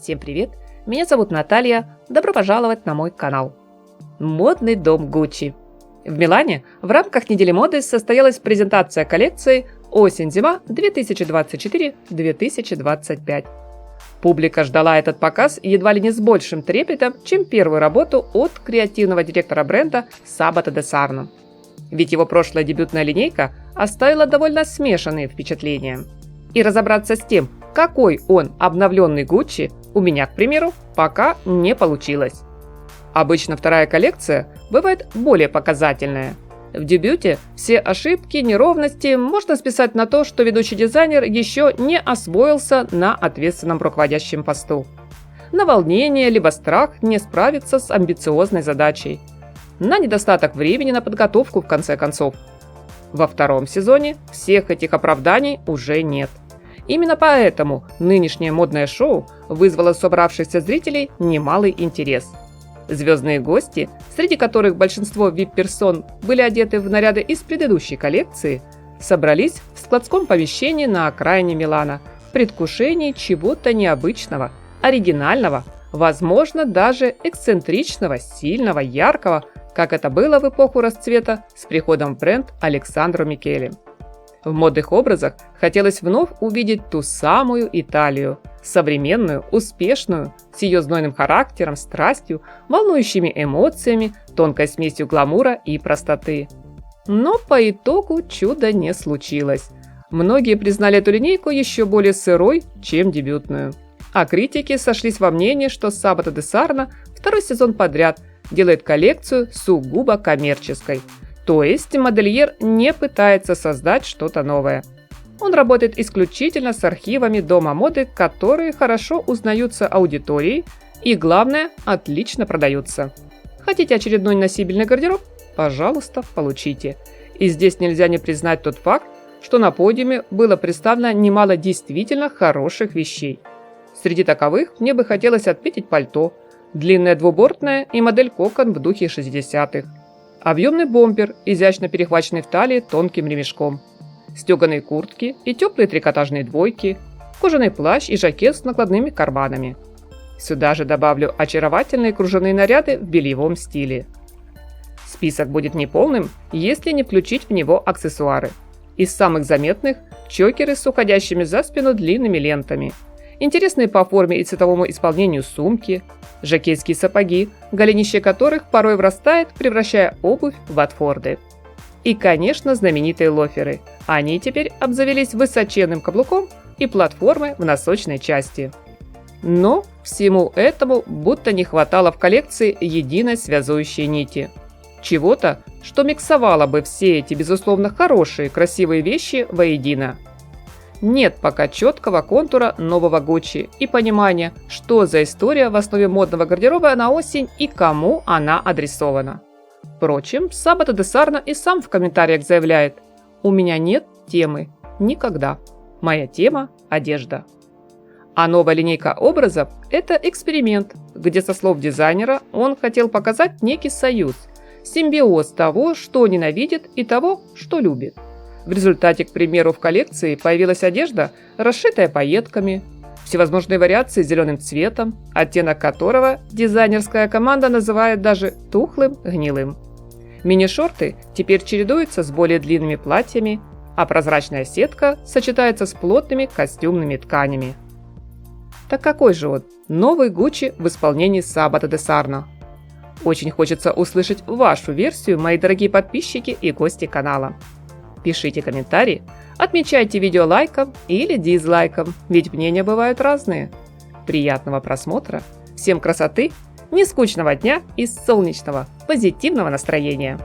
Всем привет! Меня зовут Наталья. Добро пожаловать на мой канал. Модный дом Gucci. В Милане в рамках недели моды состоялась презентация коллекции «Осень-зима 2024-2025». Публика ждала этот показ едва ли не с большим трепетом, чем первую работу от креативного директора бренда Sabato De Sarno. Ведь его прошлая дебютная линейка оставила довольно смешанные впечатления. И разобраться с тем, какой он обновленный Gucci, у меня, к примеру, пока не получилось. Обычно вторая коллекция бывает более показательная. В дебюте все ошибки, неровности можно списать на то, что ведущий дизайнер еще не освоился на ответственном руководящем посту. На волнение либо страх не справиться с амбициозной задачей. На недостаток времени на подготовку, в конце концов. Во втором сезоне всех этих оправданий уже нет. Именно поэтому нынешнее модное шоу вызвало у собравшихся зрителей немалый интерес. Звездные гости, среди которых большинство VIP-персон были одеты в наряды из предыдущей коллекции, собрались в складском помещении на окраине Милана в предвкушении чего-то необычного, оригинального, возможно, даже эксцентричного, сильного, яркого, как это было в эпоху расцвета с приходом в бренд Александро Микеле. В модных образах хотелось вновь увидеть ту самую Италию, современную, успешную, с ее знойным характером, страстью, волнующими эмоциями, тонкой смесью гламура и простоты. Но по итогу чуда не случилось. Многие признали эту линейку еще более сырой, чем дебютную. А критики сошлись во мнении, что Sabato De Sarno второй сезон подряд делает коллекцию сугубо коммерческой. То есть модельер не пытается создать что-то новое. Он работает исключительно с архивами дома моды, которые хорошо узнаются аудиторией и, главное, отлично продаются. Хотите очередной носибельный гардероб? Пожалуйста, получите. И здесь нельзя не признать тот факт, что на подиуме было представлено немало действительно хороших вещей. Среди таковых мне бы хотелось отметить пальто, длинное двубортное и модель кокон в духе 60-х. Объемный бомбер, изящно перехваченный в талии тонким ремешком. Стеганые куртки и теплые трикотажные двойки, кожаный плащ и жакет с накладными карманами. Сюда же добавлю очаровательные кружевные наряды в бельевом стиле. Список будет неполным, если не включить в него аксессуары. Из самых заметных – чокеры с уходящими за спину длинными лентами, интересные по форме и цветовому исполнению сумки, жокейские сапоги, голенище которых порой врастает, превращая обувь в ботфорды. И, конечно, знаменитые лоферы. Они теперь обзавелись высоченным каблуком и платформой в носочной части. Но всему этому будто не хватало в коллекции единой связующей нити. Чего-то, что миксовало бы все эти, безусловно, хорошие, красивые вещи воедино. Нет пока четкого контура нового Gucci и понимания, что за история в основе модного гардероба на осень и кому она адресована. Впрочем, Sabato De Sarno и сам в комментариях заявляет: «У меня нет темы. Никогда. Моя тема – одежда». А новая линейка образов – это эксперимент, где, со слов дизайнера, он хотел показать некий союз, симбиоз того, что ненавидит, и того, что любит. В результате, к примеру, в коллекции появилась одежда, расшитая пайетками, всевозможные вариации с зеленым цветом, оттенок которого дизайнерская команда называет даже тухлым гнилым. Мини-шорты теперь чередуются с более длинными платьями, а прозрачная сетка сочетается с плотными костюмными тканями. Так какой же он, новый Gucci в исполнении Sabato De Sarno? Очень хочется услышать вашу версию, мои дорогие подписчики и гости канала. Пишите комментарии, отмечайте видео лайком или дизлайком, ведь мнения бывают разные. Приятного просмотра, всем красоты, нескучного дня и солнечного, позитивного настроения!